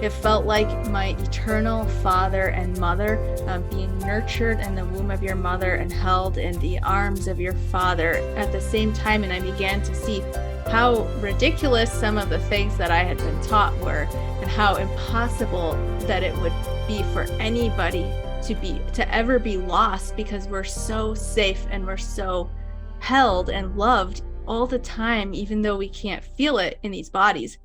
It felt like my eternal father and mother, being nurtured in the womb of your mother and held in the arms of your father at the same time. And I began to see how ridiculous some of the things that I had been taught were, and how impossible that it would be for anybody to ever be lost, because we're so safe and we're so held and loved all the time, even though we can't feel it in these bodies.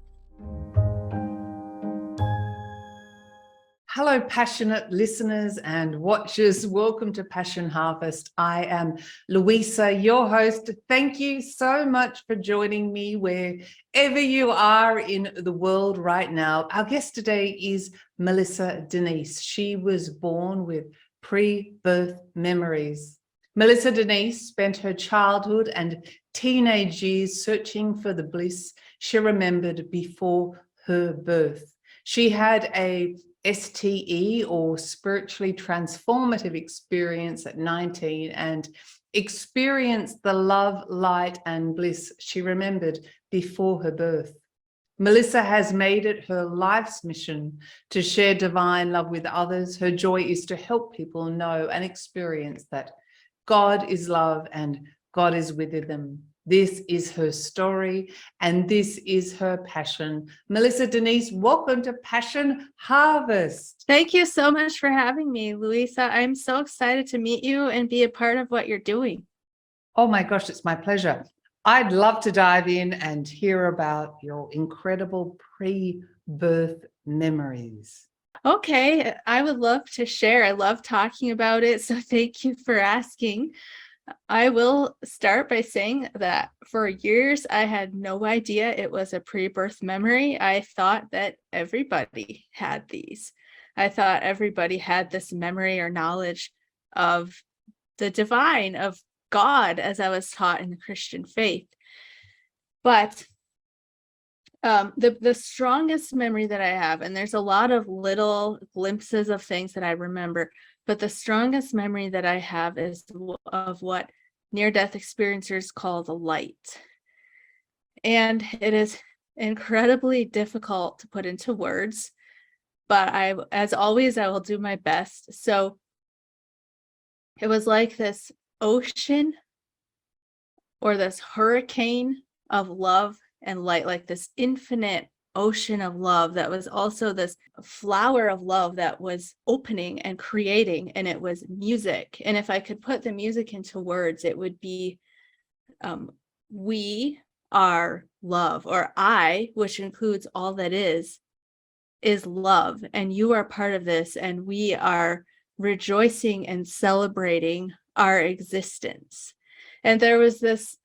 Hello, passionate listeners and watchers. Welcome to Passion Harvest. I am Luisa, your host. Thank you so much for joining me wherever you are in the world right now. Our guest today is Melissa Denyce. She was born with pre-birth memories. Melissa Denyce spent her childhood and teenage years searching for the bliss she remembered before her birth. She had a STE, or spiritually transformative, experience at 19 and experienced the love, light, and bliss she remembered before her birth. Melissa has made it her life's mission to share divine love with others. Her joy is to help people know and experience that God is love and God is with them. This is her story and this is her passion. Melissa Denyce, welcome to Passion Harvest. Thank you so much for having me, Luisa. I'm so excited to meet you and be a part of what you're doing. Oh my gosh, it's my pleasure. I'd love to dive in and hear about your incredible pre-birth memories. Okay, I would love to share. I love talking about it, so thank you for asking. I will start by saying that for years, I had no idea it was a pre-birth memory. I thought that everybody had these. I thought everybody had this memory or knowledge of the divine, of God, as I was taught in the Christian faith. But the strongest memory that I have, and there's a lot of little glimpses of things that I remember, but the strongest memory that I have is of what near-death experiencers call the light. And it is incredibly difficult to put into words, but as always, I will do my best. So it was like this ocean or this hurricane of love and light, like this infinite ocean of love that was also this flower of love that was opening and creating, and it was music. And if I could put the music into words, it would be we are love, or I, which includes all that is love, and you are part of this, and we are rejoicing and celebrating our existence. And there was this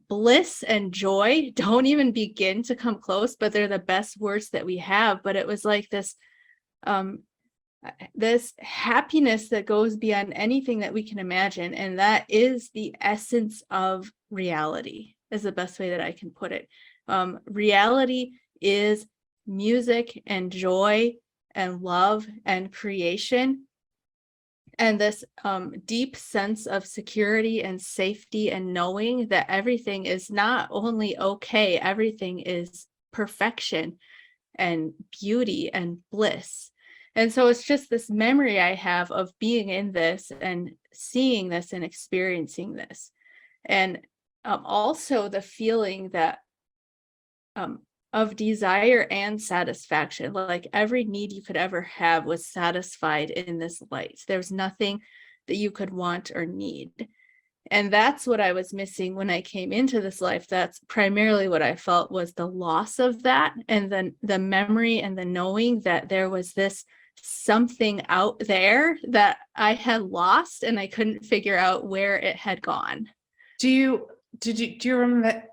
bliss and joy, don't even begin to come close, but they're the best words that we have. But it was like this happiness that goes beyond anything that we can imagine. And that is the essence of reality, is the best way that I can put it. Reality is music and joy and love and creation. And this deep sense of security and safety, and knowing that everything is not only okay, everything is perfection and beauty and bliss. And so it's just this memory I have of being in this and seeing this and experiencing this. And also the feeling that of desire and satisfaction, like every need you could ever have was satisfied in this light. There's nothing that you could want or need. And that's what I was missing when I came into this life. That's primarily what I felt was the loss of that. And then the memory and the knowing that there was this something out there that I had lost, and I couldn't figure out where it had gone. Do you remember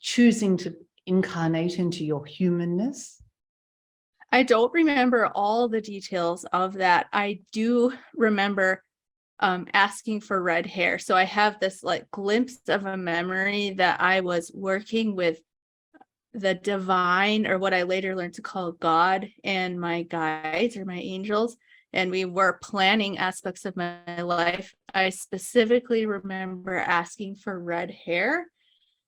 choosing to incarnate into your humanness? I don't remember all the details of that. I do remember asking for red hair. So I have this like glimpse of a memory that I was working with the divine, or what I later learned to call God, and my guides or my angels. And we were planning aspects of my life. I specifically remember asking for red hair.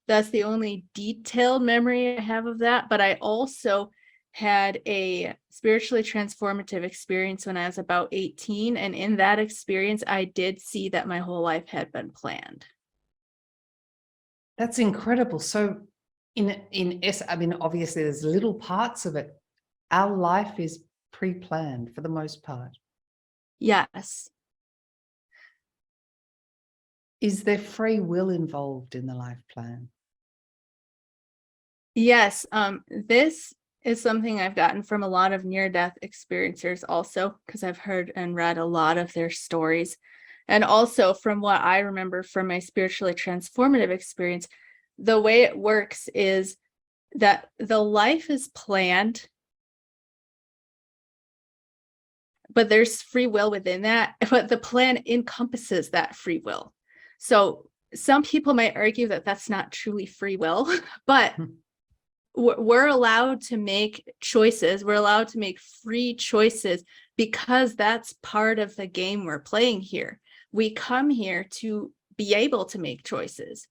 That's the only detailed memory I have of that. But I also had a spiritually transformative experience when I was about 18. And in that experience, I did see that my whole life had been planned. That's incredible. So I mean, obviously there's little parts of it. Our life is pre-planned for the most part. Yes. Is there free will involved in the life plan? Yes. This is something I've gotten from a lot of near-death experiencers also, because I've heard and read a lot of their stories. And also from what I remember from my spiritually transformative experience, the way it works is that the life is planned, but there's free will within that, but the plan encompasses that free will. So some people might argue that that's not truly free will, but we're allowed to make choices. We're allowed to make free choices because that's part of the game we're playing here. We come here to be able to make choices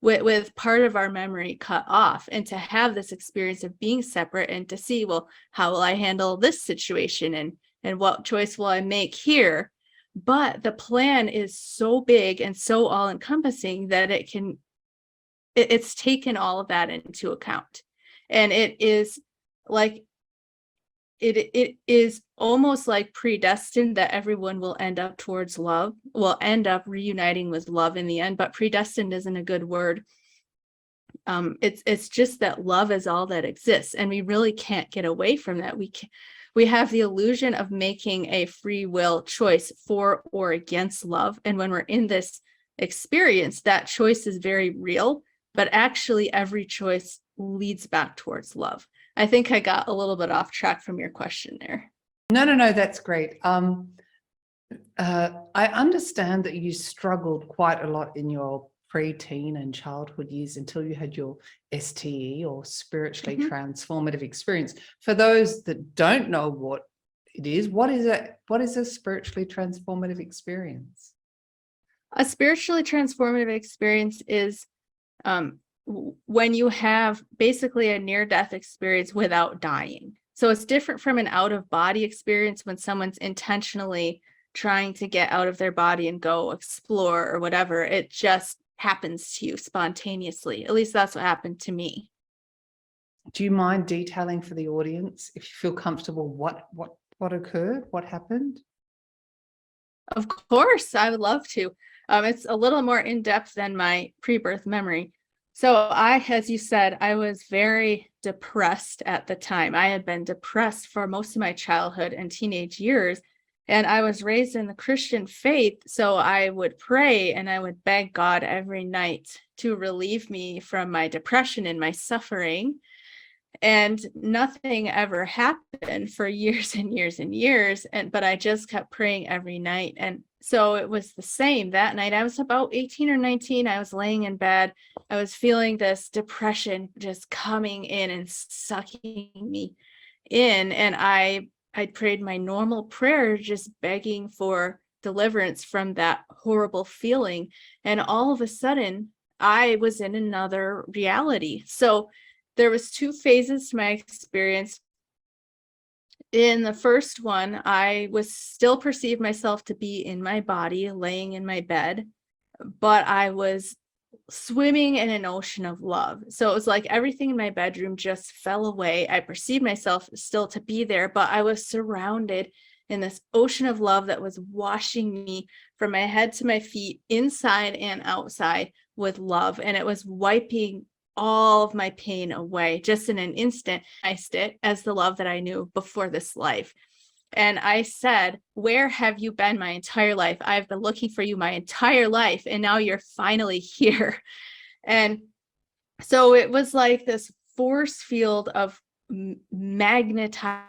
with part of our memory cut off, and to have this experience of being separate and to see, well, how will I handle this situation, and what choice will I make here? But the plan is so big and so all encompassing that it's taken all of that into account. And it is like, it is almost like predestined that everyone will end up towards love, will end up reuniting with love in the end, but predestined isn't a good word. It's just that love is all that exists, and we really can't get away from that. We have the illusion of making a free will choice for or against love, and when we're in this experience, that choice is very real, but actually every choice leads back towards love. I think I got a little bit off track from your question there. No, that's great. I understand that you struggled quite a lot in your pre-teen and childhood years until you had your STE, or spiritually transformative experience. For those that don't know what it is, what is a spiritually transformative experience? A spiritually transformative experience is when you have basically a near-death experience without dying. So it's different from an out-of-body experience when someone's intentionally trying to get out of their body and go explore or whatever. It just happens to you spontaneously. At least that's what happened to me. Do you mind detailing for the audience, if you feel comfortable, what occurred, what happened? Of course, I would love to. It's a little more in-depth than my pre-birth memory. So as you said, I was very depressed at the time. I had been depressed for most of my childhood and teenage years, and I was raised in the Christian faith. So I would pray and I would beg God every night to relieve me from my depression and my suffering. And nothing ever happened for years and years and years. But I just kept praying every night. And so it was the same that night. I was about 18 or 19. I was laying in bed. I was feeling this depression just coming in and sucking me in. And I prayed my normal prayer, just begging for deliverance from that horrible feeling. And all of a sudden, I was in another reality. So there was two phases to my experience. In the first one, I was still perceived myself to be in my body, laying in my bed, but I was swimming in an ocean of love. So it was like everything in my bedroom just fell away. I perceived myself still to be there, but I was surrounded in this ocean of love that was washing me from my head to my feet, inside and outside, with love. And it was wiping all of my pain away just in an instant. I it as the love that I knew before this life. And I said, where have you been my entire life? I've been looking for you my entire life, and now you're finally here. And so it was like this force field of magnetizing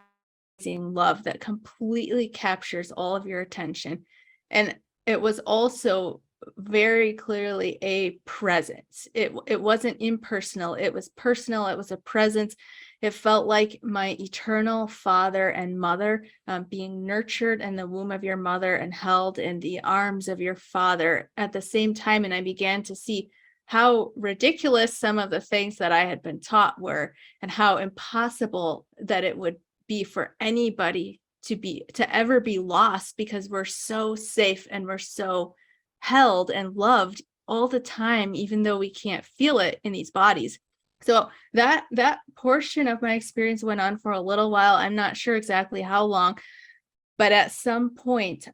love that completely captures all of your attention. And it was also very clearly a presence. It wasn't impersonal. It was personal. It was a presence. It felt like my eternal father and mother, being nurtured in the womb of your mother and held in the arms of your father at the same time. And I began to see how ridiculous some of the things that I had been taught were, and how impossible that it would be for anybody to ever be lost, because we're so safe and we're so held and loved all the time, even though we can't feel it in these bodies. So that portion of my experience went on for a little while. I'm not sure exactly how long, but at some point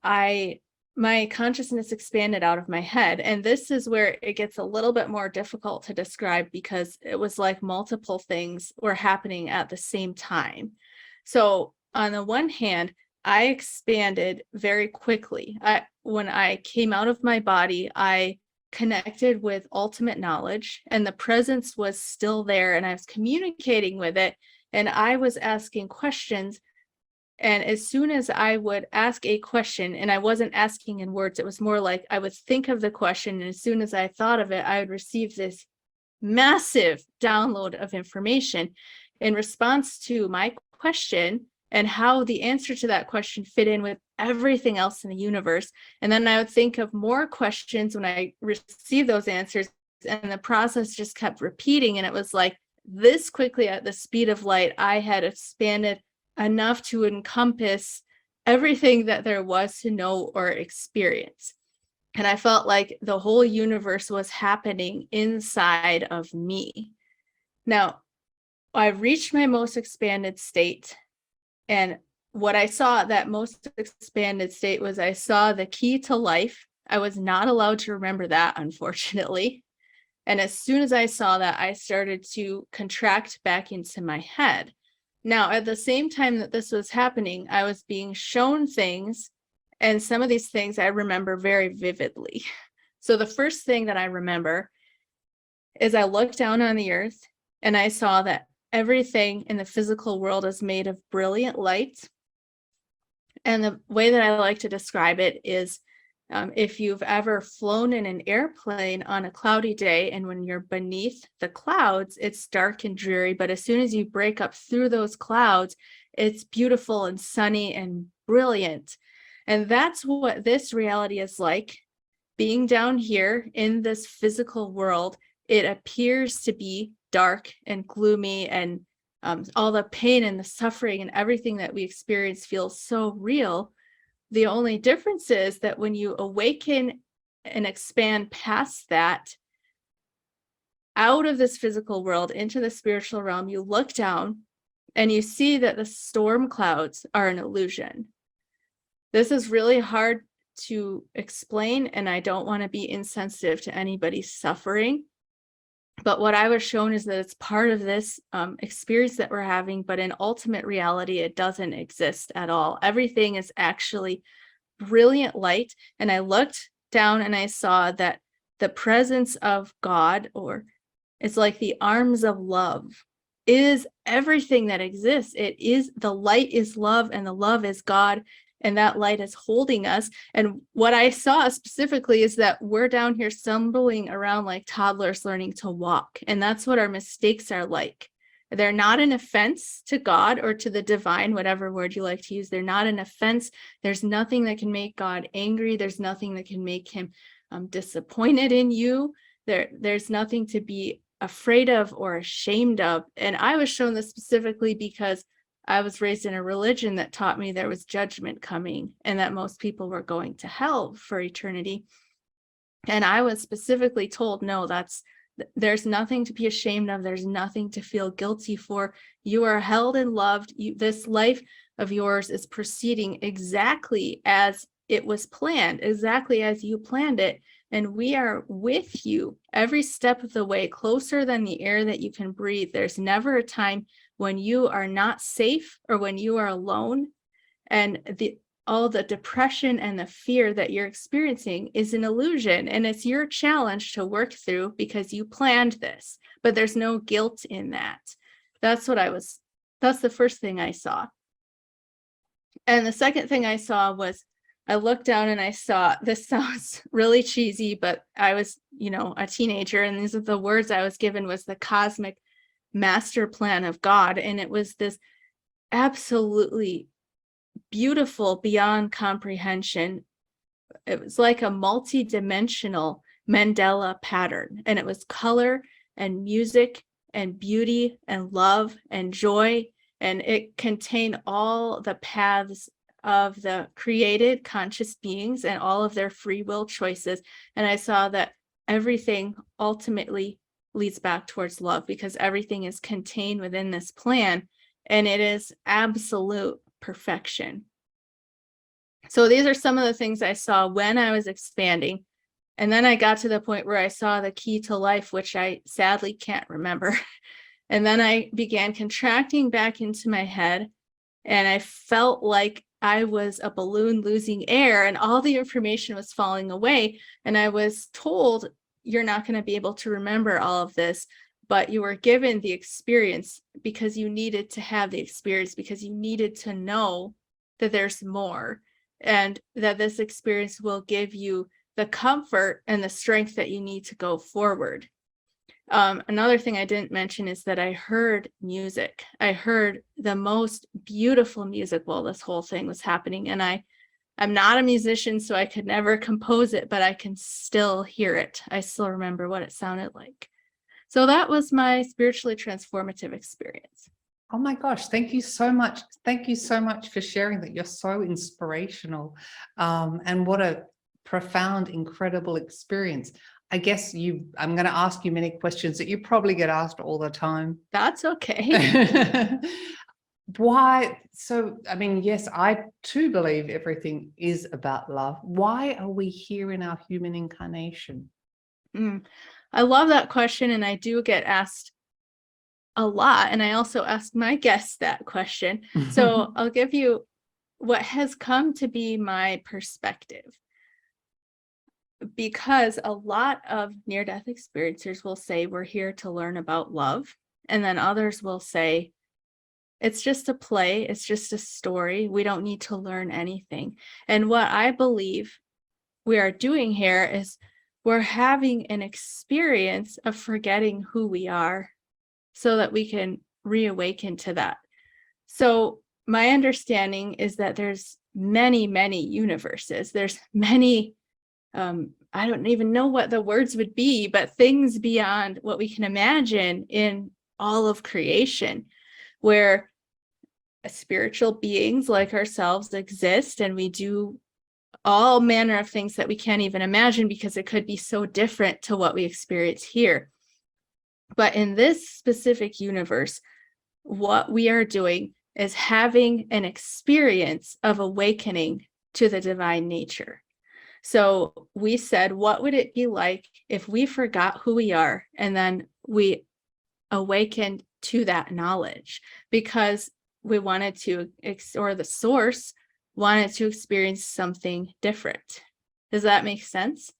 my consciousness expanded out of my head. And this is where it gets a little bit more difficult to describe, because it was like multiple things were happening at the same time. So on the one hand, I expanded very quickly. When I came out of my body, I connected with ultimate knowledge, and the presence was still there, and I was communicating with it, and I was asking questions. And as soon as I would ask a question, and I wasn't asking in words, it was more like I would think of the question, and as soon as I thought of it, I would receive this massive download of information in response to my question, and how the answer to that question fit in with everything else in the universe. And then I would think of more questions when I received those answers, and the process just kept repeating. And it was like this quickly, at the speed of light, I had expanded enough to encompass everything that there was to know or experience. And I felt like the whole universe was happening inside of me. Now, I reached my most expanded state, and what I saw at that most expanded state was I saw the key to life. I was not allowed to remember that, unfortunately. And as soon as I saw that, I started to contract back into my head. Now, at the same time that this was happening, I was being shown things, and some of these things I remember very vividly. So the first thing that I remember is I looked down on the earth, and I saw that everything in the physical world is made of brilliant light. And the way that I like to describe it is, if you've ever flown in an airplane on a cloudy day, and when you're beneath the clouds, it's dark and dreary, but as soon as you break up through those clouds, it's beautiful and sunny and brilliant. And that's what this reality is like. Being down here in this physical world, it appears to be dark and gloomy, and all the pain and the suffering and everything that we experience feels so real. The only difference is that when you awaken and expand past that, out of this physical world into the spiritual realm, you look down and you see that the storm clouds are an illusion. This is really hard to explain, and I don't want to be insensitive to anybody's suffering. But what I was shown is that it's part of this experience that we're having, but in ultimate reality, it doesn't exist at all. Everything is actually brilliant light. And I looked down and I saw that the presence of God, or it's like the arms of love, is everything that exists. It is, the light is love, and the love is God, and that light is holding us. And what I saw specifically is that we're down here stumbling around like toddlers learning to walk. And that's what our mistakes are like. They're not an offense to God or to the divine, whatever word you like to use. They're not an offense. There's nothing that can make God angry. There's nothing that can make him disappointed in you. There's nothing to be afraid of or ashamed of. And I was shown this specifically because I was raised in a religion that taught me there was judgment coming, and that most people were going to hell for eternity. And I was specifically told, no, there's nothing to be ashamed of. There's nothing to feel guilty for. You are held and loved. This life of yours is proceeding exactly as it was planned, exactly as you planned it. And we are with you every step of the way, closer than the air that you can breathe. There's never a time when you are not safe or when you are alone. And all the depression and the fear that you're experiencing is an illusion. And it's your challenge to work through, because you planned this, but there's no guilt in that. That's the first thing I saw. And the second thing I saw was, I looked down and I saw, this sounds really cheesy, but I was, a teenager, and these are the words I was given, was the cosmic master plan of God. And it was this absolutely beautiful, beyond comprehension. It was like a multi-dimensional Mandela pattern, and it was color and music and beauty and love and joy, and it contained all the paths of the created conscious beings and all of their free will choices. And I saw that everything ultimately leads back towards love, because everything is contained within this plan, and it is absolute perfection. So these are some of the things I saw when I was expanding. And then I got to the point where I saw the key to life, which I sadly can't remember. And then I began contracting back into my head, and I felt like I was a balloon losing air, and all the information was falling away. And I was told, you're not going to be able to remember all of this, but you were given the experience because you needed to have the experience, because you needed to know that there's more, and that this experience will give you the comfort and the strength that you need to go forward. Another thing I didn't mention is that I heard music. I heard the most beautiful music while this whole thing was happening. And I'm not a musician, so I could never compose it, but I can still hear it. I still remember what it sounded like. So that was my spiritually transformative experience. Oh my gosh, thank you so much. Thank you so much for sharing that. You're so inspirational. And what a profound, incredible experience. I guess I'm going to ask you many questions that you probably get asked all the time. That's okay. Why? So, I mean, yes, I too believe everything is about love. Why are we here in our human incarnation? I love that question, and I do get asked a lot. And I also ask my guests that question. So I'll give you what has come to be my perspective. Because a lot of near-death experiencers will say we're here to learn about love. And then others will say, it's just a play, it's just a story. We don't need to learn anything. And what I believe we are doing here is we're having an experience of forgetting who we are so that we can reawaken to that. So my understanding is that there's many, many universes. There's many, I don't even know what the words would be, but things beyond what we can imagine in all of creation, where spiritual beings like ourselves exist, and we do all manner of things that we can't even imagine because it could be so different to what we experience here. But in this specific universe, what we are doing is having an experience of awakening to the divine nature. So we said, what would it be like if we forgot who we are and then we awakened to that knowledge? Because we wanted to, or the source wanted to experience something different. Does that make sense?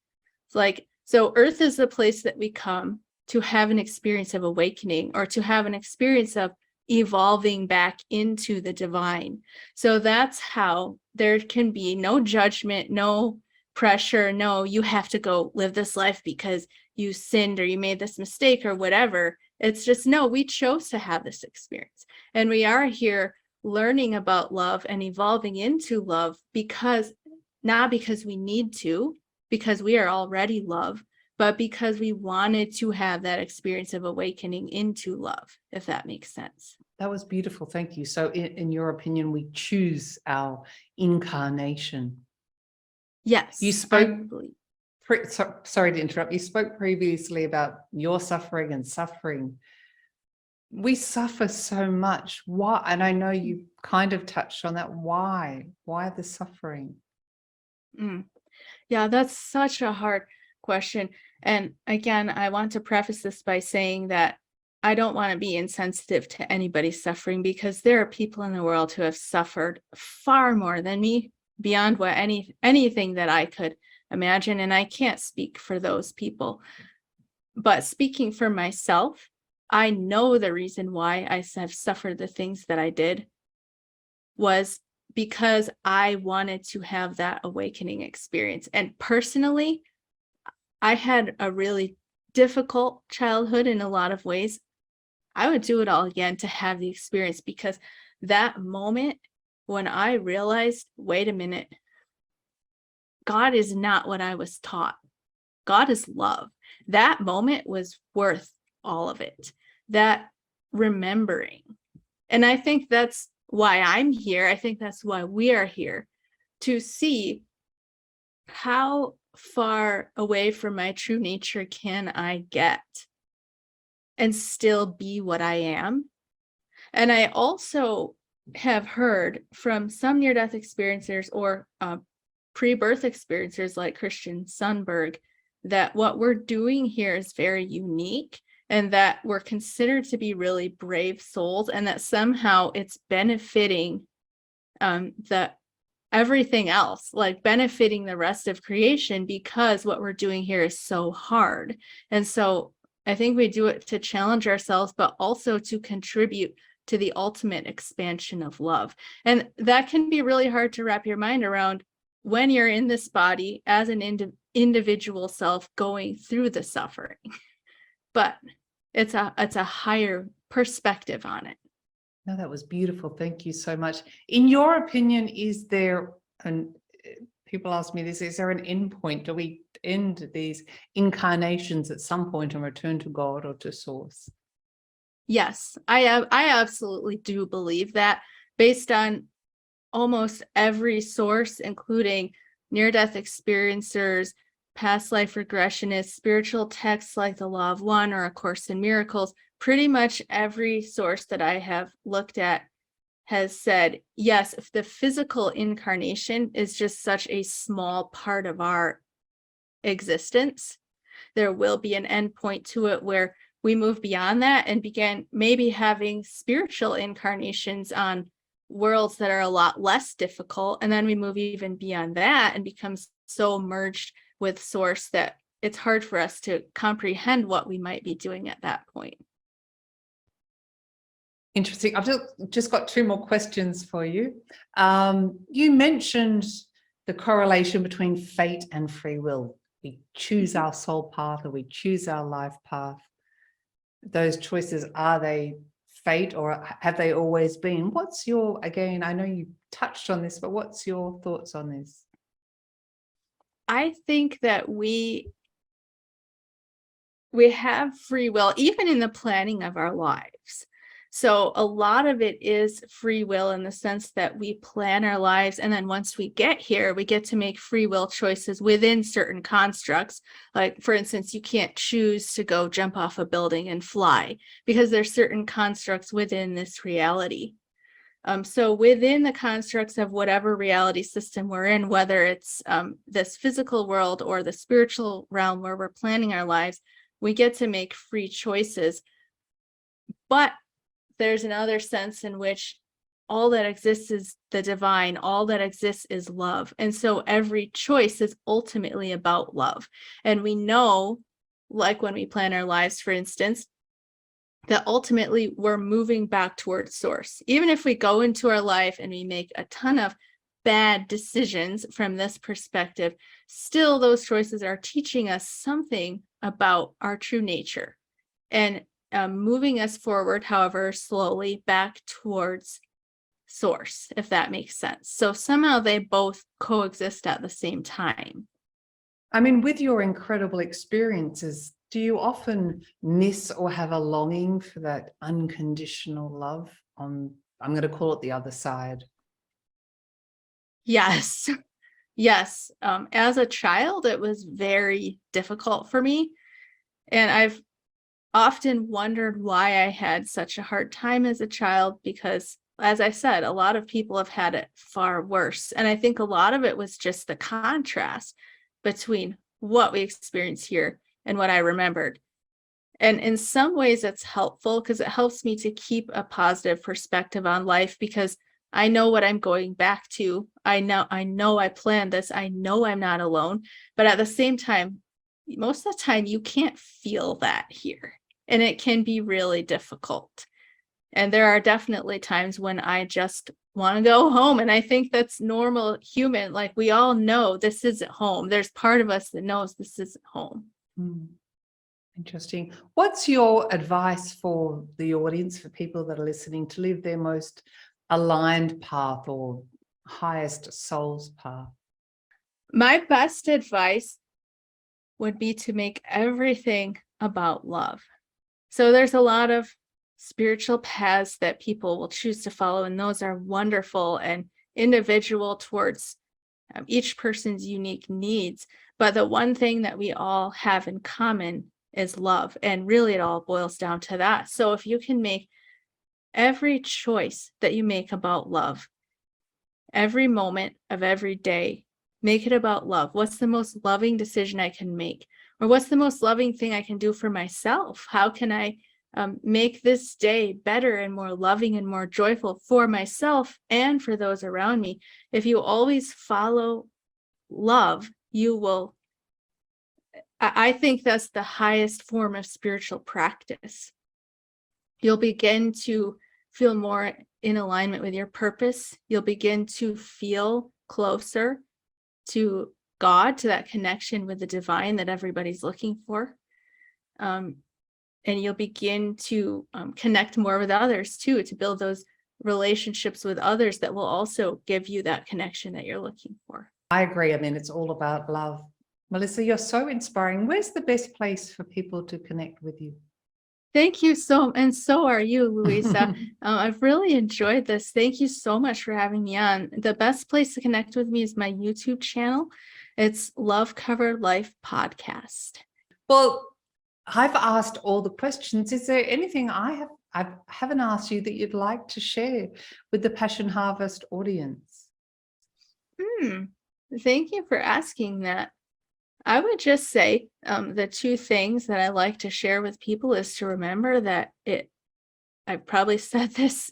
It's like, so Earth is the place that we come to have an experience of awakening, or to have an experience of evolving back into the divine. So that's how there can be no judgment, no pressure, no, you have to go live this life because you sinned or you made this mistake or whatever. It's just, no, we chose to have this experience. And we are here learning about love and evolving into love, because not because we need to, because we are already love, but because we wanted to have that experience of awakening into love, if that makes sense. That was beautiful. Thank you. So in your opinion, we choose our incarnation. Yes. You spoke, sorry to interrupt. You spoke previously about your suffering and suffering. We suffer so much. Why? And I know you kind of touched on that. Why? Why the suffering? Yeah, that's such a hard question. And again, I want to preface this by saying that I don't want to be insensitive to anybody's suffering, because there are people in the world who have suffered far more than me, beyond what anything that I could imagine. And I can't speak for those people. But speaking for myself, I know the reason why I have suffered the things that I did was because I wanted to have that awakening experience. And personally, I had a really difficult childhood in a lot of ways. I would do it all again to have the experience, because that moment when I realized, wait a minute, God is not what I was taught. God is love. That moment was worth all of it. That remembering. And I think that's why I'm here. I think that's why we are here, to see how far away from my true nature can I get and still be what I am. And I also have heard from some near-death experiencers or pre-birth experiencers like Christian Sundberg that what we're doing here is very unique, and that we're considered to be really brave souls, and that somehow it's benefiting the everything else, like benefiting the rest of creation, because what we're doing here is so hard. And so I think we do it to challenge ourselves, but also to contribute to the ultimate expansion of love. And that can be really hard to wrap your mind around when you're in this body as an individual self going through the suffering. But it's a higher perspective on it. No, that was beautiful. Thank you so much. In your opinion, is there, and people ask me this, is there an end point? Do we end these incarnations at some point and return to God or to source? Yes, I absolutely do believe that, based on almost every source, including near-death experiencers, past life regressionists, spiritual texts like the Law of One or A Course in Miracles. Pretty much every source that I have looked at has said, yes, if the physical incarnation is just such a small part of our existence, there will be an endpoint to it where we move beyond that and begin maybe having spiritual incarnations on worlds that are a lot less difficult. And then we move even beyond that and become so merged with source that it's hard for us to comprehend what we might be doing at that point. Interesting. I've just got two more questions for you. You mentioned the correlation between fate and free will. We choose our soul path or we choose our life path. Those choices, are they fate or have they always been? What's your, again, I know you touched on this, but what's your thoughts on this? I think that we have free will, even in the planning of our lives. So a lot of it is free will in the sense that we plan our lives, and then once we get here, we get to make free will choices within certain constructs. Like, for instance, you can't choose to go jump off a building and fly because there's certain constructs within this reality. So within the constructs of whatever reality system we're in, whether it's this physical world or the spiritual realm where we're planning our lives, we get to make free choices. But there's another sense in which all that exists is the divine, all that exists is love. And so every choice is ultimately about love. And we know, like when we plan our lives, for instance, that ultimately we're moving back towards source. Even if we go into our life and we make a ton of bad decisions from this perspective, still those choices are teaching us something about our true nature and moving us forward, however slowly, back towards source, if that makes sense. So somehow they both coexist at the same time. I mean, with your incredible experiences, do you often miss or have a longing for that unconditional love on, I'm going to call it the other side? Yes. Yes. As a child, it was very difficult for me. And I've often wondered why I had such a hard time as a child, because, as I said, a lot of people have had it far worse. And I think a lot of it was just the contrast between what we experienced here and what I remembered. And in some ways it's helpful because it helps me to keep a positive perspective on life, because I know what I'm going back to. I know I planned this. I know I'm not alone. But at the same time, most of the time you can't feel that here. And it can be really difficult. And there are definitely times when I just want to go home. And I think that's normal human. Like, we all know this isn't home. There's part of us that knows this isn't home. Interesting. What's your advice for the audience, for people that are listening, to live their most aligned path or highest soul's path? My best advice would be to make everything about love. So there's a lot of spiritual paths that people will choose to follow, and those are wonderful and individual towards each person's unique needs. But the one thing that we all have in common is love. And really, it all boils down to that. So if you can make every choice that you make about love, every moment of every day, make it about love. What's the most loving decision I can make? Or what's the most loving thing I can do for myself? How can I make this day better and more loving and more joyful for myself and for those around me? If you always follow love, you will, I think that's the highest form of spiritual practice. You'll begin to feel more in alignment with your purpose. You'll begin to feel closer to God, to that connection with the divine that everybody's looking for. And you'll begin to connect more with others too, to build those relationships with others that will also give you that connection that you're looking for. I agree. I mean, it's all about love. Melissa, you're so inspiring. Where's the best place for people to connect with you? Thank you and so are you, Luisa. I've really enjoyed this. Thank you so much for having me on. The best place to connect with me is my YouTube channel. It's Love Covered Life Podcast. Well, I've asked all the questions. Is there anything I haven't asked you that you'd like to share with the Passion Harvest audience? Thank you for asking that. I would just say the two things that I like to share with people is to remember that I've probably said this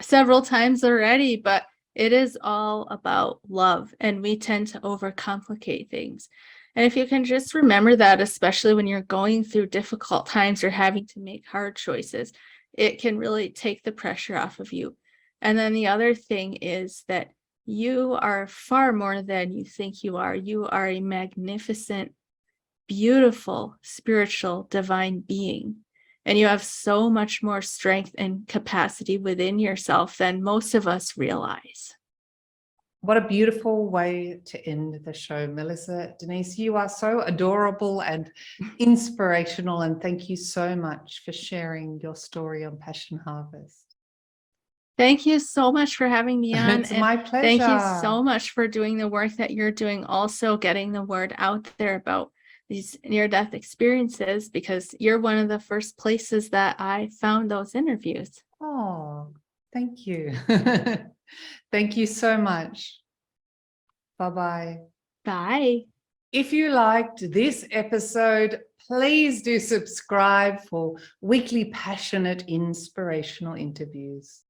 several times already, but it is all about love, and we tend to overcomplicate things. And if you can just remember that, especially when you're going through difficult times or having to make hard choices, it can really take the pressure off of you. And then the other thing is that you are far more than you think you are. You are a magnificent, beautiful, spiritual, divine being. And you have so much more strength and capacity within yourself than most of us realize. What a beautiful way to end the show, Melissa Denyce. You are so adorable and inspirational, and thank you so much for sharing your story on Passion Harvest. Thank you so much for having me on. It's my pleasure. Thank you so much for doing the work that you're doing, also getting the word out there about these near-death experiences, because you're one of the first places that I found those interviews. Oh, thank you. Thank you so much. Bye-bye. Bye. If you liked this episode, please do subscribe for weekly passionate, inspirational interviews.